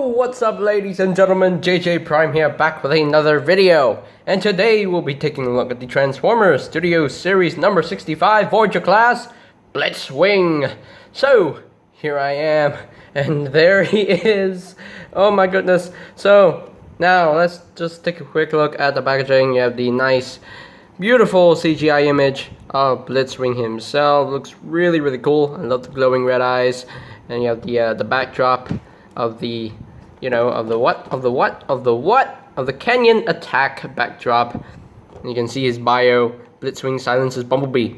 What's up, ladies and gentlemen? JJ Prime here, back with another video. And today we'll be taking a look at the Transformers Studio Series number 65 Voyager class, Blitzwing. So, here I am, and there he is. Oh my goodness. So, now let's just take a quick look at the packaging. You have the nice, beautiful CGI image of Blitzwing himself. Looks really cool. I love the glowing red eyes. And you have the backdrop of the, of the Canyon attack backdrop. And you can see his bio. Blitzwing silences Bumblebee.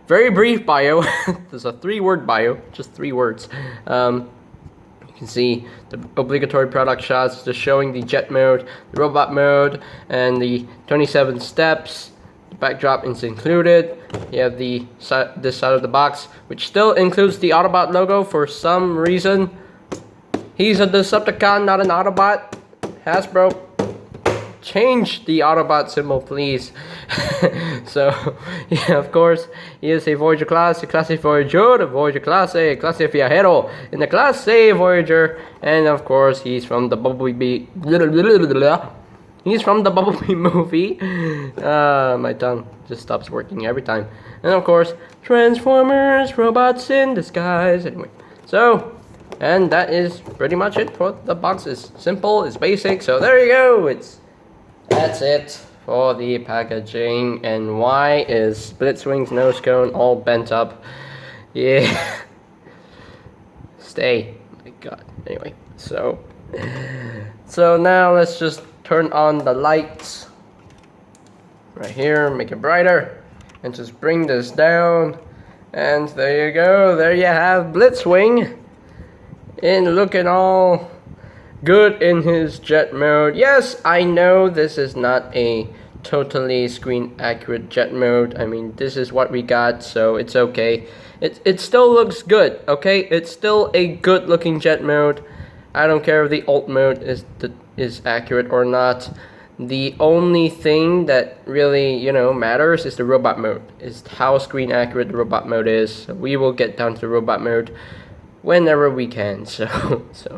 Very brief bio. There's a 3-word bio, just 3 words. You can see the obligatory product shots just showing the jet mode, the robot mode, and the 27 steps. The backdrop is included. You have this side of the box, which still includes the Autobot logo for some reason. He's a Decepticon, not an Autobot. Hasbro, change the Autobot symbol, please. So, yeah, of course, he is a Voyager class, a clase Voyager, a Voyager clase, clase Viajero, in the clase Voyager, and of course, he's from the Bumblebee. He's from the Bumblebee movie. My tongue just stops working every time. And of course, Transformers, robots in disguise. Anyway, so, and that is pretty much it for the box. It's simple, it's basic, so there you go. That's it for the packaging. And why is Blitzwing's nose cone all bent up? Yeah. Stay. My God. Anyway, so now let's just turn on the lights right here, make it brighter, and just bring this down. And there you go. There you have Blitzwing looking all good in his jet mode. Yes, I know this is not a totally screen accurate jet mode. I mean, this is what we got, so it's okay. It still looks good, okay? It's still a good looking jet mode. I don't care if the alt mode is accurate or not. The only thing that really, matters is the robot mode. Is how screen accurate the robot mode is. So we will get down to the robot mode whenever we can. So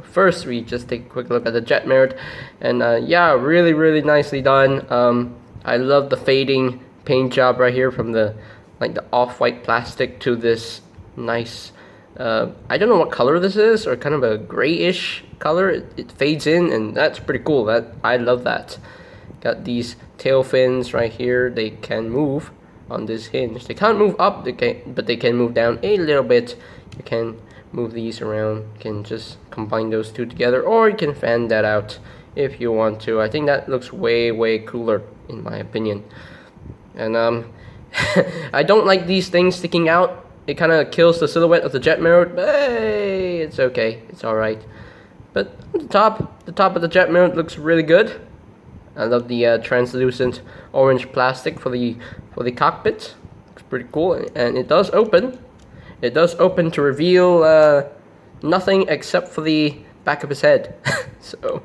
first we just take a quick look at the jet mode, and yeah, really nicely done. I love the fading paint job right here from the off-white plastic to this nice, I don't know what color this is, or kind of a grayish color. It fades in, and that's pretty cool. I love that. Got these tail fins right here. They can move on this hinge. They can't move up, but they can move down a little bit. You can move these around. You can just combine those two together, or you can fan that out if you want to. I think that looks way cooler in my opinion. And I don't like these things sticking out. It kind of kills the silhouette of the jet mode, but hey, it's okay. It's alright. But the top of the jet mode looks really good. I love the translucent orange plastic for the cockpit. Looks pretty cool, and it does open. It does open to reveal nothing except for the back of his head. So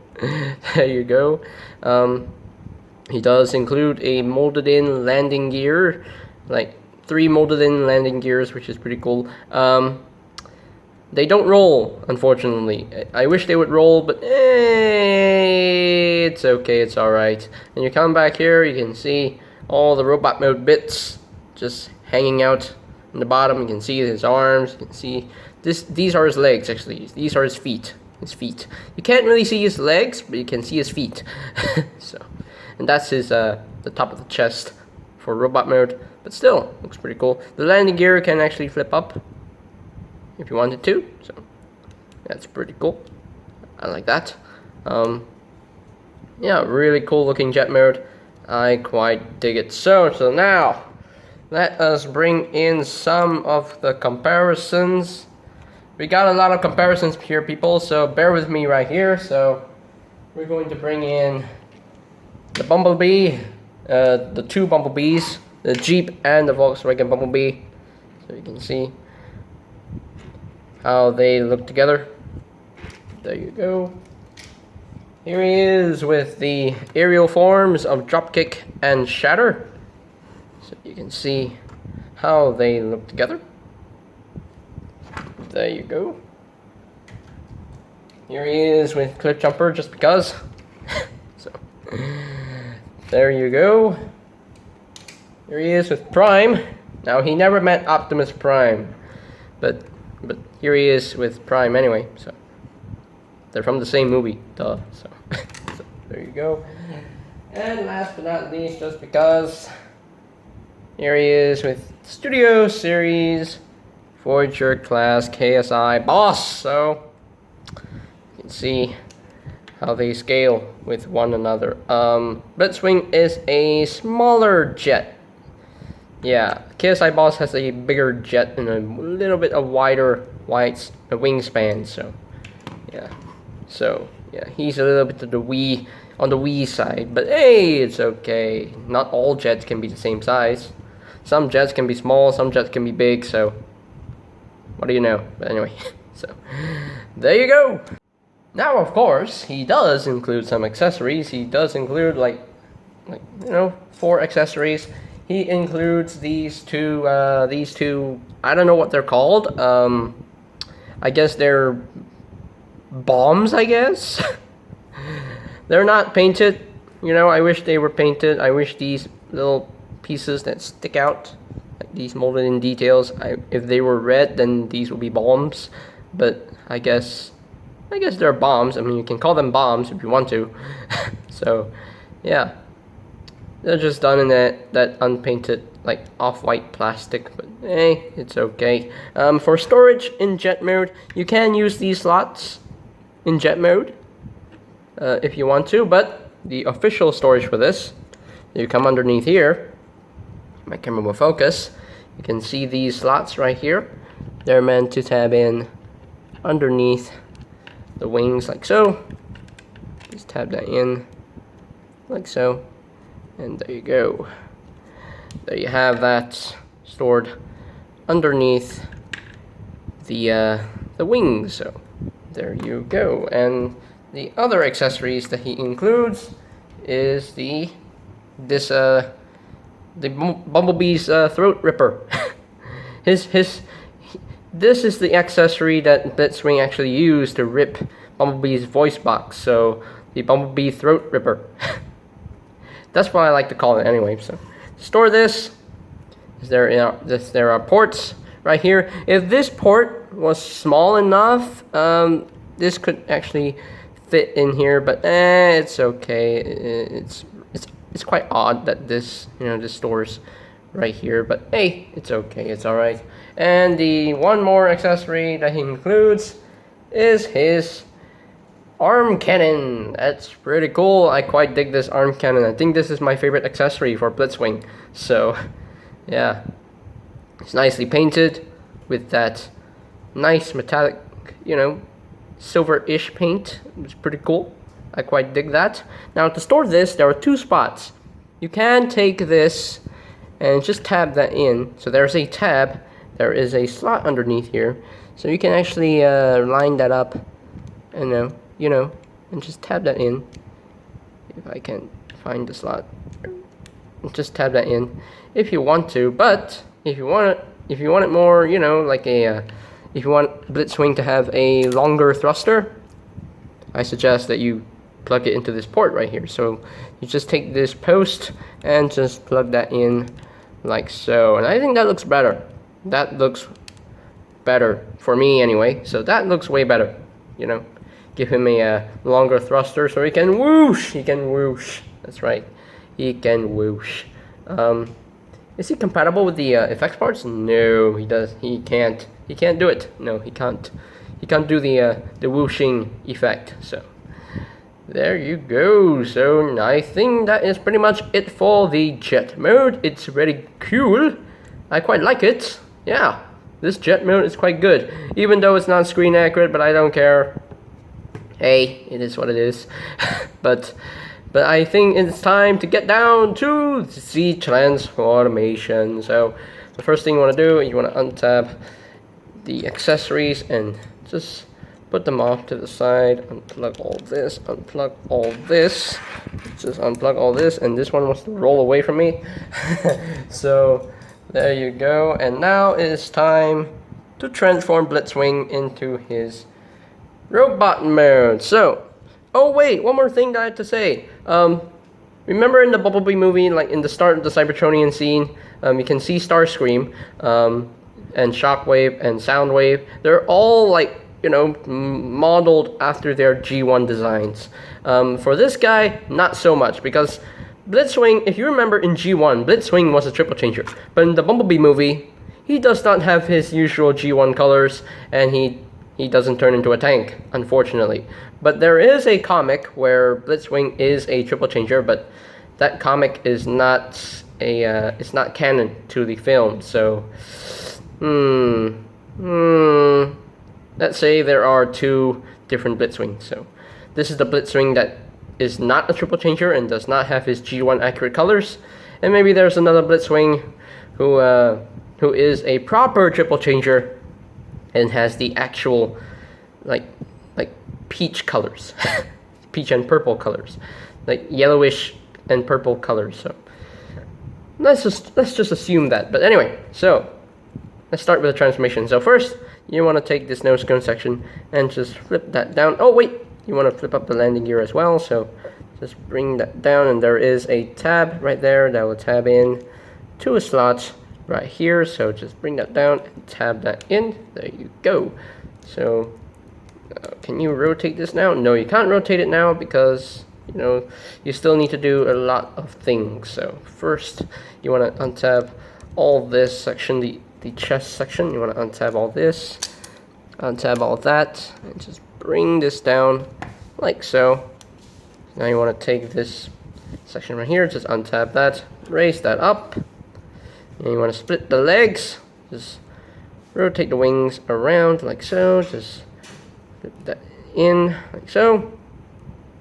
there you go. He does include a molded-in landing gear, like 3 molded-in landing gears, which is pretty cool. They don't roll, unfortunately. I wish they would roll, but it's okay, it's alright. And you come back here, you can see all the robot mode bits just hanging out in the bottom. You can see his arms, you can see these are his legs, actually. These are his feet. You can't really see his legs, but you can see his feet. And that's his the top of the chest for robot mode, but still looks pretty cool. The landing gear can actually flip up if you wanted to, so that's pretty cool. I like that. Yeah, really cool looking jet mode. I quite dig it. So now let us bring in some of the comparisons. We got a lot of comparisons here, people, so bear with me right here. So we're going to bring in the Bumblebee, the 2 Bumblebees, the Jeep and the Volkswagen Bumblebee. So you can see how they look together. There you go. Here he is with the aerial forms of Dropkick and Shatter. So you can see how they look together. There you go. here he is with Cliff Jumper just because. So there you go. Here he is with Prime. Now he never met Optimus Prime, but here he is with Prime anyway. So they're from the same movie, duh. So, so there you go. And last but not least, just because, here he is with Studio Series Voyager class KSI boss. So you can see how they scale with one another. Blitzwing is a smaller jet. Yeah, KSI boss has a bigger jet and a little bit of wider wingspan. So yeah, he's a little bit to the wee on the wee side, but hey, it's okay. Not all jets can be the same size. Some jets can be small, some jets can be big. So what do you know? But anyway, so there you go. Now, of course, he does include some accessories. He does include like 4 accessories. He includes these two. I don't know what they're called. I guess they're bombs. I guess they're not painted. I wish they were painted. I wish these little pieces that stick out, like these molded in details. If they were red, then these would be bombs. But I guess they're bombs. I mean, you can call them bombs if you want to. So, yeah. They're just done in that unpainted, like, off-white plastic, but hey, it's okay. For storage in jet mode, you can use these slots in jet mode if you want to, but the official storage for this, you come underneath here. My camera will focus. You can see these slots right here. They're meant to tab in underneath the wings, like so. Just tab that in, like so. And there you go. There you have that stored underneath the wings. So there you go. And the other accessories that he includes is the Bumblebee's throat ripper. This is the accessory that Blitzwing actually used to rip Bumblebee's voice box. So the Bumblebee throat ripper. That's what I like to call it anyway. So to store this, there are ports right here. If this port was small enough, this could actually fit in here, but it's okay. It's quite odd that this this stores right here, but hey, it's okay. It's all right. And the one more accessory that he includes is his arm cannon. That's pretty cool. I quite dig this arm cannon. I think this is my favorite accessory for Blitzwing. So, yeah. It's nicely painted with that nice metallic, silver-ish paint. It's pretty cool. I quite dig that. Now, to store this, there are 2 spots. You can take this and just tab that in. So there's a tab. There is a slot underneath here. So you can actually line that up and and just tab that in. If I can find the slot, just tab that in if you want to. But if you want it more, like if you want Blitzwing to have a longer thruster, I suggest that you plug it into this port right here. So you just take this post and just plug that in like so. And I think that looks better. That looks better for me anyway. So that looks way better, Give him a longer thruster so he can whoosh. He can whoosh. That's right. He can whoosh. Is he compatible with the effects parts? No, he does. He can't. He can't do it. No, he can't. He can't do the whooshing effect. So there you go. So I think that is pretty much it for the jet mode. It's really cool. I quite like it. Yeah, this jet mode is quite good. Even though it's not screen accurate, but I don't care. Hey, it is what it is. but I think it's time to get down to the transformation. So the first thing you want to do, you want to untab the accessories and just put them off to the side. Unplug all this, unplug all this. Just unplug all this, and this one wants to roll away from me. So there you go. And now it is time to transform Blitzwing into his Robot mode. So, oh wait, one more thing that I have to say. Remember in the Bumblebee movie, like in the start of the Cybertronian scene, you can see Starscream, and Shockwave and Soundwave. They're all like, you know, modeled after their G1 designs. For this guy, not so much, because Blitzwing, if you remember in G1, Blitzwing was a triple changer. But in the Bumblebee movie, he does not have his usual G1 colors, and he doesn't turn into a tank, unfortunately. But there is a comic where Blitzwing is a triple changer, but that comic is not it's not canon to the film. So, let's say there are two different Blitzwings. So, this is the Blitzwing that is not a triple changer and does not have his G1 accurate colors, and maybe there's another Blitzwing who is a proper triple changer and has the actual like peach colors, peach and purple colors, like yellowish and purple colors. So let's just assume that. But anyway, so let's start with the transformation. So first, you want to take this nose cone section and just flip that down. Oh wait, you want to flip up the landing gear as well. So just bring that down, and there is a tab right there that will tab in to a slot right here. So just bring that down and tab that in. There you go. So can you rotate this now? No, you can't rotate it now because, you know, you still need to do a lot of things. So first you want to untab all this section, the chest section. You want to untab all this, untab all that, and just bring this down like so. Now you want to take this section right here, just untab that, raise that up, and you want to split the legs. Just rotate the wings around like so. Just flip that in like so.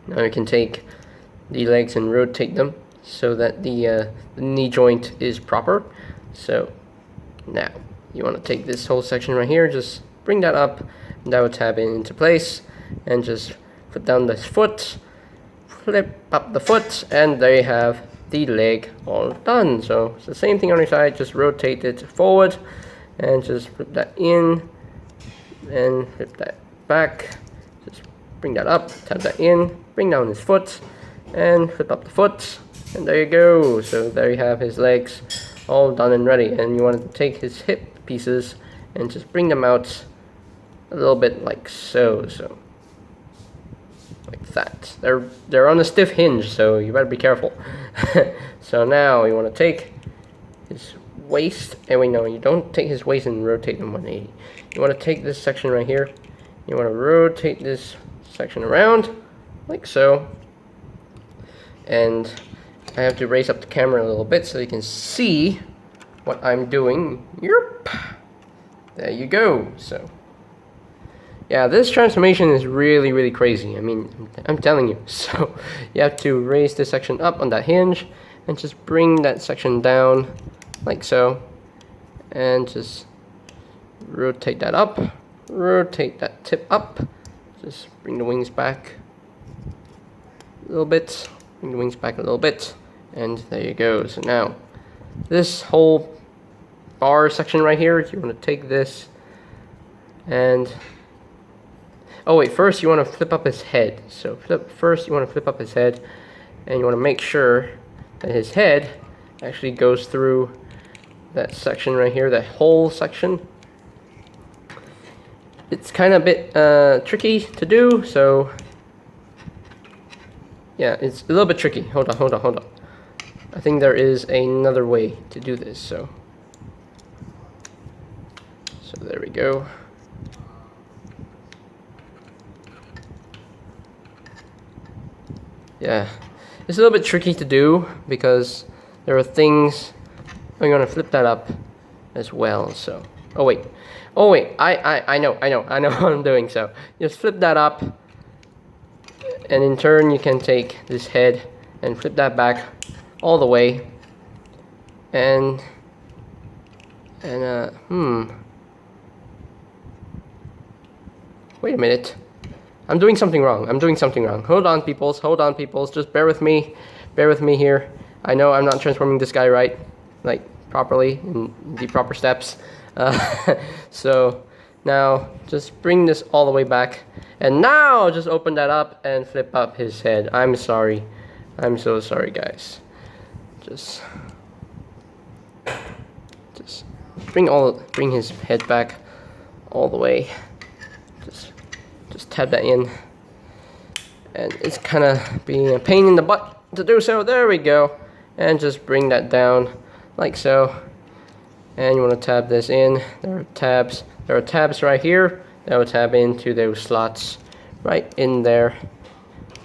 Now you can take the legs and rotate them so that the knee joint is proper. So now you want to take this whole section right here, just bring that up, and that will tab it into place, and just put down this foot, flip up the foot, and there you have the leg all done. So it's the same thing on your side, just rotate it forward and just flip that in and flip that back. Just bring that up, tab that in, bring down his foot and flip up the foot, and there you go. So there you have his legs all done and ready. And you want to take his hip pieces and just bring them out a little bit like so. So like that. They're on a stiff hinge, so you better be careful. So now you want to take his waist, and wait, no, you don't take his waist and rotate him 180. You want to take this section right here, you want to rotate this section around like so, and I have to raise up the camera a little bit so you can see what I'm doing. Yep, there you go. So yeah, this transformation is really crazy. I mean, I'm telling you. So you have to raise this section up on that hinge and just bring that section down like so, and just rotate that up, rotate that tip up, just bring the wings back a little bit, bring the wings back a little bit, and there you go. So now this whole bar section right here, you want to take this and oh wait, first you want to flip up his head. So first you want to flip up his head, and you want to make sure that his head actually goes through that section right here, that whole section. It's kind of a bit tricky to do, so yeah, it's a little bit tricky. Hold on. I think there is another way to do this. So there we go. Yeah, it's a little bit tricky to do because there are things. I'm gonna flip that up as well. So, oh wait, I know what I'm doing. So just flip that up, and in turn you can take this head and flip that back all the way, and wait a minute. I'm doing something wrong. Hold on, peoples. Just bear with me here. I know I'm not transforming this guy right, like properly in the proper steps. So Now, just bring this all the way back. And now, just open that up and flip up his head. I'm sorry. I'm so sorry, guys. Just bring his head back all the way. Just tap that in. And it's kind of being a pain in the butt to do so. There we go. And just bring that down like so. And you want to tab this in. There are tabs. There are tabs right here that will tab into those slots right in there.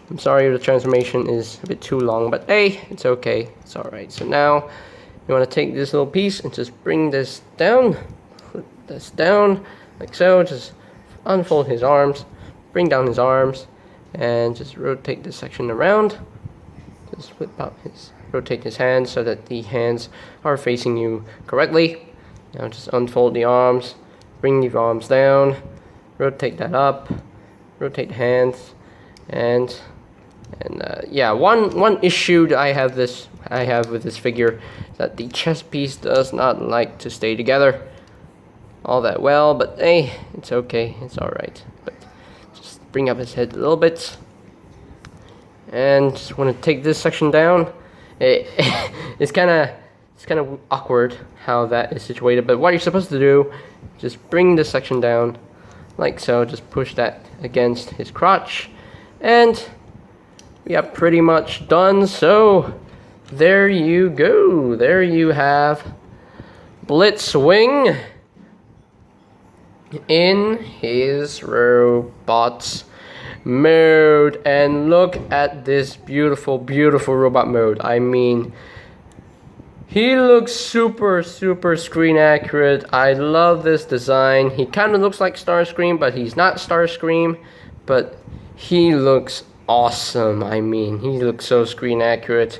I'm sorry the transformation is a bit too long, but hey, it's okay. It's alright. So now you want to take this little piece and just bring this down. Flip this down like so. Just unfold his arms. Bring down his arms. And just rotate this section around. Just rotate his hands so that the hands are facing you correctly. Now just unfold the arms, bring the arms down, rotate that up, rotate the hands, and yeah, one issue that I have with this figure is that the chest piece does not like to stay together all that well, but hey, it's okay, it's alright. But just bring up his head a little bit, and just want to take this section down. It's kind of awkward how that is situated, but what you're supposed to do, just bring this section down like so. Just push that against his crotch, and we are pretty much done. So there you go. There you have Blitzwing in his robots mode, and look at this beautiful robot mode. I mean, he looks super screen accurate. I love this design. He kind of looks like Starscream, but he's not Starscream, but he looks awesome. I mean, he looks so screen accurate.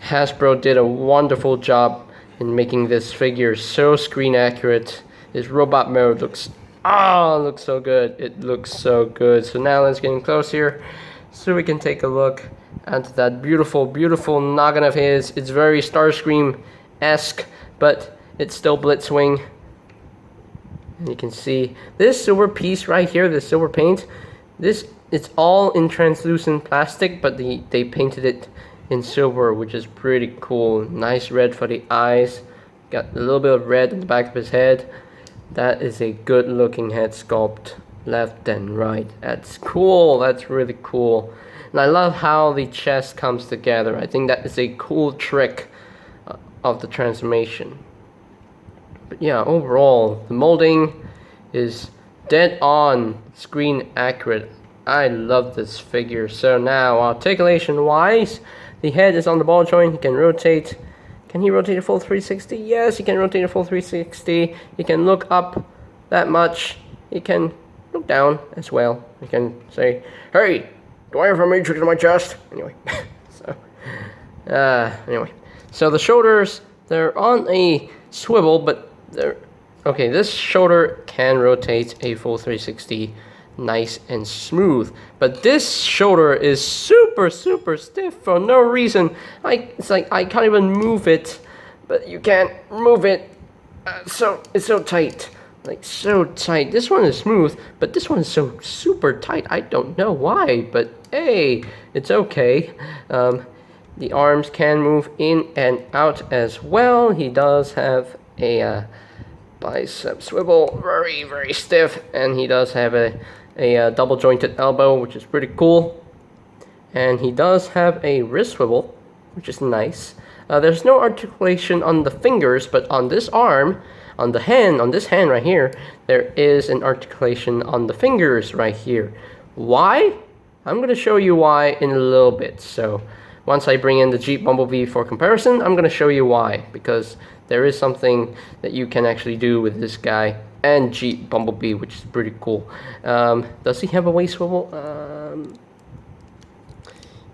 Hasbro did a wonderful job in making this figure so screen accurate. His robot mode looks so good. It looks so good. So now let's get in close here so we can take a look at that beautiful noggin of his. It's very Starscream-esque, but it's still Blitzwing. And you can see this silver piece right here, this silver paint. It's all in translucent plastic, but they painted it in silver, which is pretty cool. Nice red for the eyes. Got a little bit of red on the back of his head. That is a good looking head sculpt, left and right. That's cool. That's really cool. And I love how the chest comes together. I think that is a cool trick of the transformation. But yeah, overall, the molding is dead on screen accurate. I love this figure. So now, articulation wise, the head is on the ball joint. He can rotate. Can he rotate a full 360? Yes, he can rotate a full 360. He can look up that much. He can look down as well. He can say, hey, do I have a matrix in my chest? Anyway, so the shoulders, they're on a swivel, but they're okay. This shoulder can rotate a full 360, nice and smooth. But this shoulder is super stiff for no reason. It's like I can't even move it, but you can't move it. So it's so tight. Like so tight. This one is smooth, but this one is so super tight. I don't know why, but hey, it's okay. The arms can move in and out as well. He does have a bicep swivel, very stiff, and he does have a double jointed elbow, which is pretty cool. And he does have a wrist swivel, which is nice. There's no articulation on the fingers, but on this arm, on this hand right here, there is an articulation on the fingers right here. Why? I'm going to show you why in a little bit. So once I bring in the Jeep Bumblebee for comparison, I'm going to show you why, because there is something that you can actually do with this guy and Jeep Bumblebee, which is pretty cool. Does he have a waist swivel?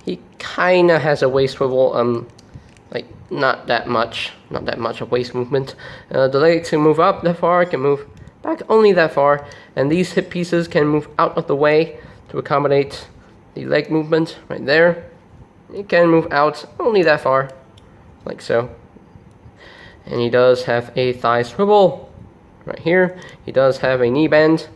He kind of has a waist swivel. Like not that much of waist movement. The legs can move up that far, can move back only that far, and these hip pieces can move out of the way to accommodate the leg movement right there. It can move out only that far, like so. And he does have a thigh swivel right here. He does have a knee bend,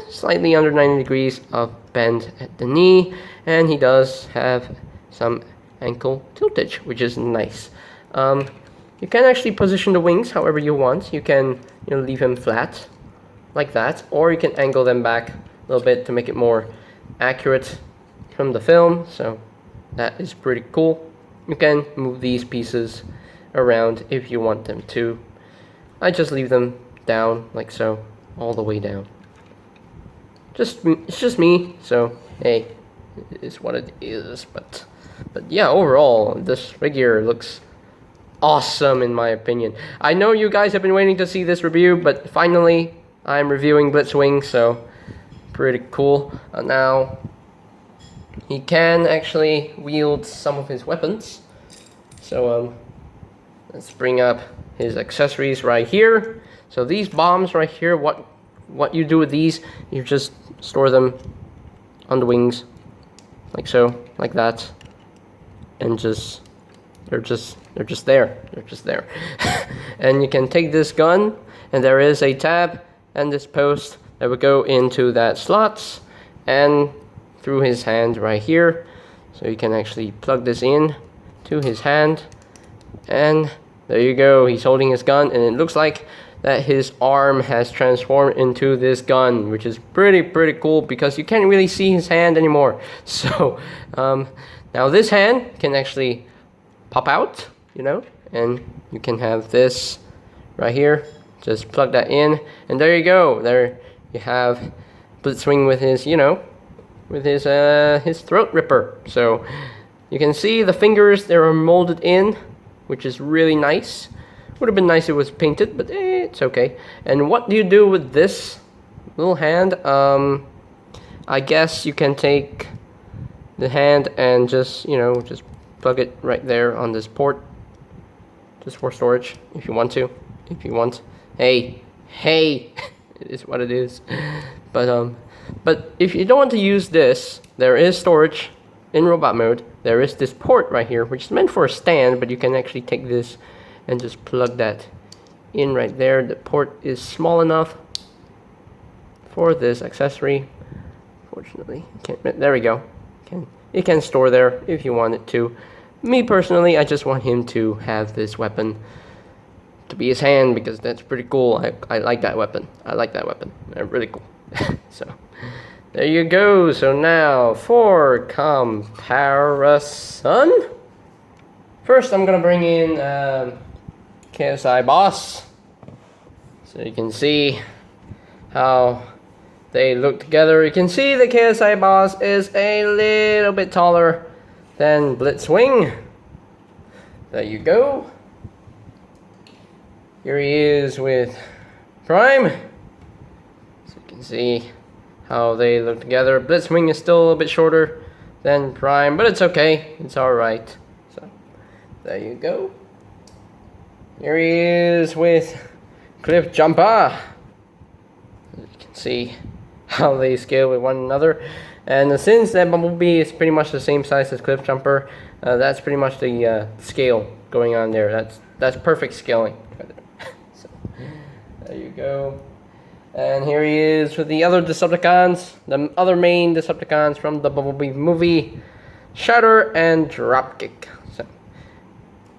slightly under 90 degrees of bend at the knee, and he does have some ankle tiltage, which is nice. You can actually position the wings however you want. You can leave him flat like that, or you can angle them back a little bit to make it more accurate from the film, so that is pretty cool. You can move these pieces around if you want them to. I just leave them down like so, all the way down. It's just me, so hey, it is what it is. But yeah, overall this figure looks awesome in my opinion. I know you guys have been waiting to see this review, but finally I'm reviewing Blitzwing, so pretty cool. Now he can actually wield some of his weapons. So let's bring up his accessories right here. So these bombs right here, what you do with these, you just store them on the wings, like so, like that, and they're just there. And you can take this gun, and there is a tab and this post that would go into that slots and through his hand right here. So you can actually plug this in to his hand, and there you go. He's holding his gun, and it looks like that his arm has transformed into this gun, which is pretty cool because you can't really see his hand anymore. So now this hand can actually pop out, and you can have this right here. Just plug that in, and there you go. There you have Blitzwing with his, with his throat ripper. So you can see the fingers, they are molded in, which is really nice. Would have been nice if it was painted, but it's okay. And what do you do with this little hand? I guess you can take the hand and just plug it right there on this port, just for storage if you want to. Hey, it is what it is. But if you don't want to use this, there is storage in robot mode. There is this port right here, which is meant for a stand, but you can actually take this and just plug that in right there. The port is small enough for this accessory. Fortunately, there we go. It can store there if you want it to. Me personally, I just want him to have this weapon to be his hand, because that's pretty cool. I like that weapon. They're really cool. So there you go. So now for comparison, first I'm gonna bring in KSI Boss, so you can see how they look together. You can see the KSI Boss is a little bit taller than Blitzwing. There you go. Here he is with Prime. So you can see how they look together. Blitzwing is still a little bit shorter than Prime, but it's okay. It's alright. So there you go. Here he is with Cliff Jumper. You can see how they scale with one another. And since that Bumblebee is pretty much the same size as Cliff Jumper, that's pretty much the scale going on there. That's perfect scaling. So there you go. And here he is with the other Decepticons, the other main Decepticons from the Bumblebee movie, Shatter and Dropkick. So,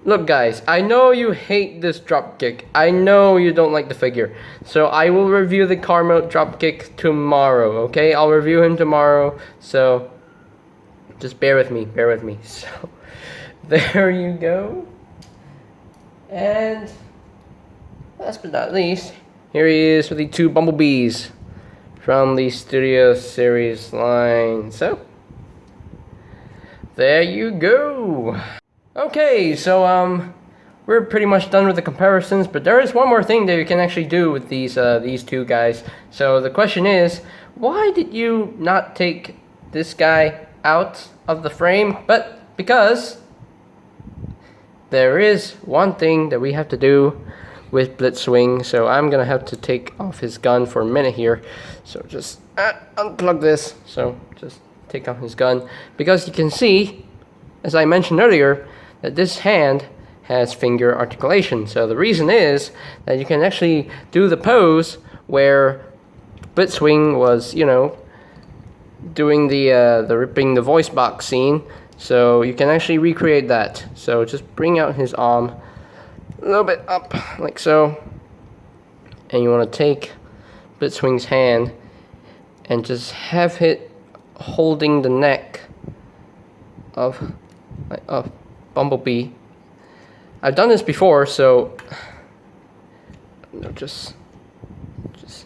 look guys, I know you hate this Dropkick. I know you don't like the figure. So I will review the car mode Dropkick tomorrow, okay? I'll review him tomorrow, so just bear with me. So there you go. And last but not least, here he is with the two Bumblebees from the Studio Series line. So there you go. Okay, so we're pretty much done with the comparisons, but there is one more thing that you can actually do with these two guys. So the question is, why did you not take this guy out of the frame? But because there is one thing that we have to do with Blitzwing, so I'm gonna have to take off his gun for a minute here. So just unplug this. So just take off his gun, because you can see, as I mentioned earlier, that this hand has finger articulation. So the reason is that you can actually do the pose where Blitzwing was, you know, doing the ripping the voice box scene. So you can actually recreate that. So just bring out his arm a little bit up, like so. And you want to take Blitzwing's hand and just have it holding the neck of Bumblebee. I've done this before, so no, just let's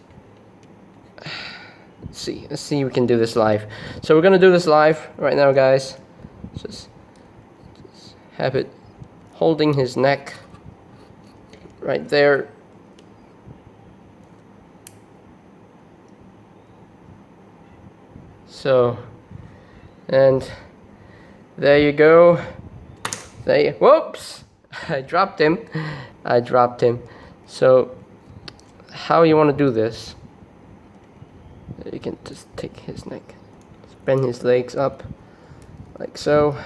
see if we can do this live. So we're gonna do this live right now, guys. Just have it holding his neck right there. So, and there you go. Whoops! I dropped him. So, how you want to do this? You can just take his neck, just bend his legs up, like so,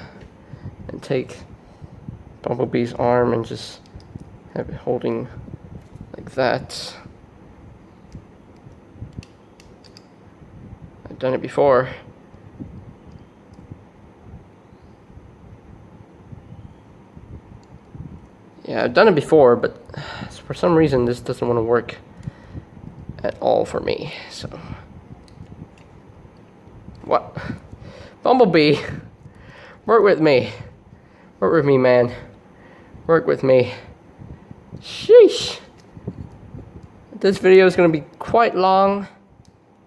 and take Bumblebee's arm and just have it holding like that. I've done it before. Yeah, I've done it before, but for some reason this doesn't want to work at all for me. So, what? Bumblebee, work with me. Work with me, man. Work with me. Sheesh. This video is going to be quite long,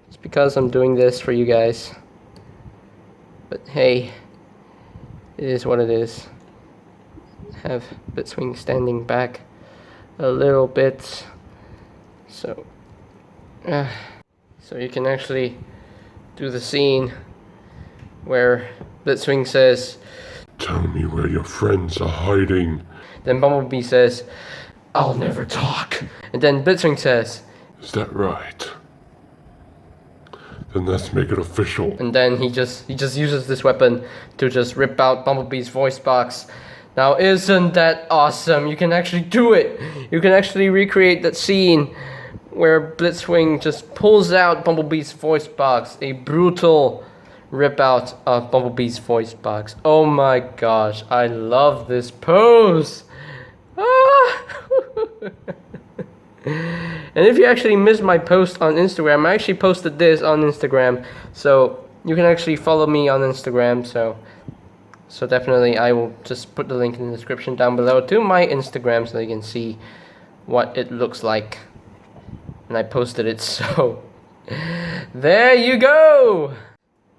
just because I'm doing this for you guys. But hey, it is what it is. Have Blitzwing standing back a little bit, so you can actually do the scene where Blitzwing says, "Tell me where your friends are hiding." Then Bumblebee says, "I'll never talk." And then Blitzwing says, "Is that right? Then let's make it official." And then he just uses this weapon to just rip out Bumblebee's voice box. Now, isn't that awesome? You can actually do it. You can actually recreate that scene where Blitzwing just pulls out Bumblebee's voice box. A brutal rip out of Bumblebee's voice box. Oh my gosh, I love this pose. Ah! And if you actually missed my post on Instagram, I actually posted this on Instagram. So you can actually follow me on Instagram. So definitely I will just put the link in the description down below to my Instagram so you can see what it looks like. And I posted it, so there you go!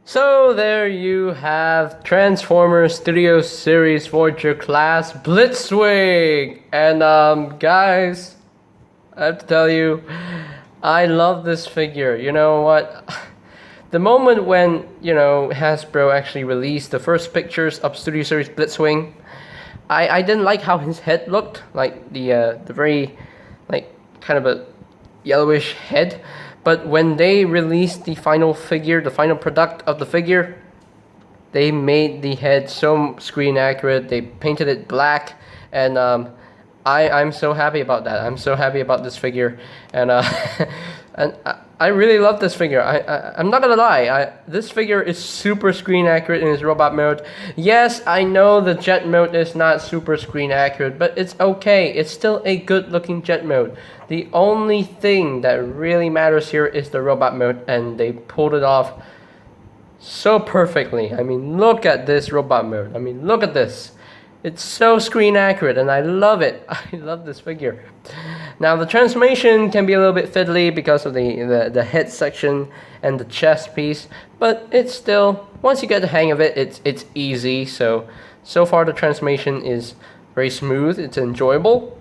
So there you have Transformers Studio Series Voyager class Blitzwing! And guys, I have to tell you, I love this figure. You know what? The moment when, you know, Hasbro actually released the first pictures of Studio Series Blitzwing, I didn't like how his head looked, like the very, like, kind of a yellowish head. But when they released the final figure, the final product of the figure, they made the head so screen accurate. They painted it black, and I'm so happy about that. I'm so happy about this figure, and and I really love this figure. I'm not gonna lie. This figure is super screen accurate in his robot mode. Yes, I know the jet mode is not super screen accurate, but it's okay. It's still a good looking jet mode. The only thing that really matters here is the robot mode, and they pulled it off so perfectly. I mean, look at this robot mode. I mean, look at this. It's so screen accurate, and I love it. I love this figure. Now, the transformation can be a little bit fiddly because of the head section and the chest piece, but it's still, once you get the hang of it, it's easy. So far the transformation is very smooth. It's enjoyable.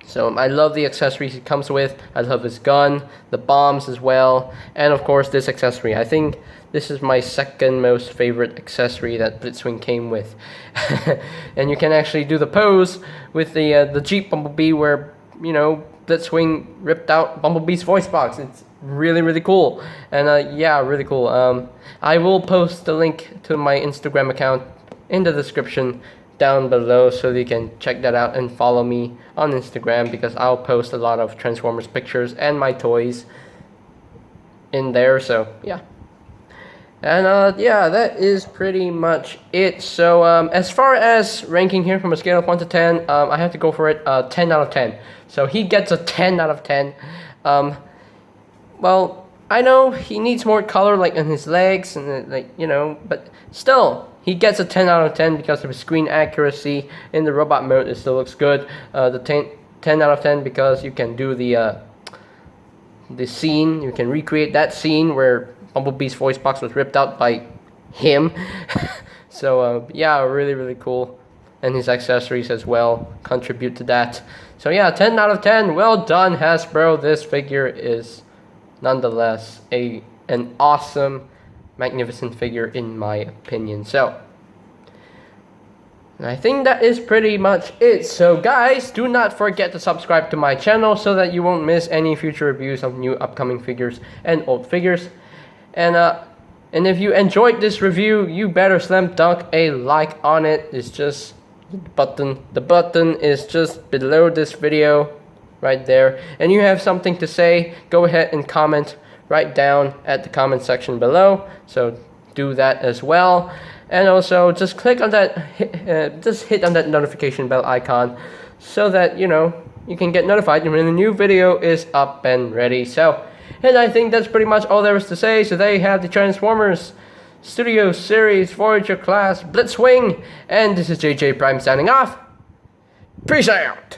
So I love the accessories he comes with. I love his gun, the bombs as well, and of course this accessory. I think this is my second most favorite accessory that Blitzwing came with. And you can actually do the pose with the Jeep Bumblebee where, you know, Blitzwing ripped out Bumblebee's voice box. It's really, really cool. And yeah, really cool. I will post the link to my Instagram account in the description down below so you can check that out and follow me on Instagram, because I'll post a lot of Transformers pictures and my toys in there. So yeah. And yeah, that is pretty much it. So as far as ranking here from a scale of 1 to 10, I have to go for it 10 out of 10. So he gets a 10 out of 10. Well, I know he needs more color, like on his legs and like, you know, but still he gets a 10 out of 10 because of his screen accuracy. In the robot mode, it still looks good. The 10 out of 10 because you can do the scene. You can recreate that scene where Bumblebee's voice box was ripped out by him. So yeah, really, really cool. And his accessories as well contribute to that. So yeah, 10 out of 10. Well done, Hasbro. This figure is nonetheless an awesome, magnificent figure in my opinion. So I think that is pretty much it. So guys, do not forget to subscribe to my channel so that you won't miss any future reviews of new upcoming figures and old figures. And if you enjoyed this review, you better slam dunk a like on it. It's just the button is just below this video right there, and you have something to say, go ahead and comment right down at the comment section below. So do that as well. And also just click on that, just hit on that notification bell icon so that you know you can get notified when a new video is up and ready. So, and I think that's pretty much all there is to say. So there you have the Transformers Studio Series Voyager class Blitzwing, and this is JJ Prime signing off. Peace out.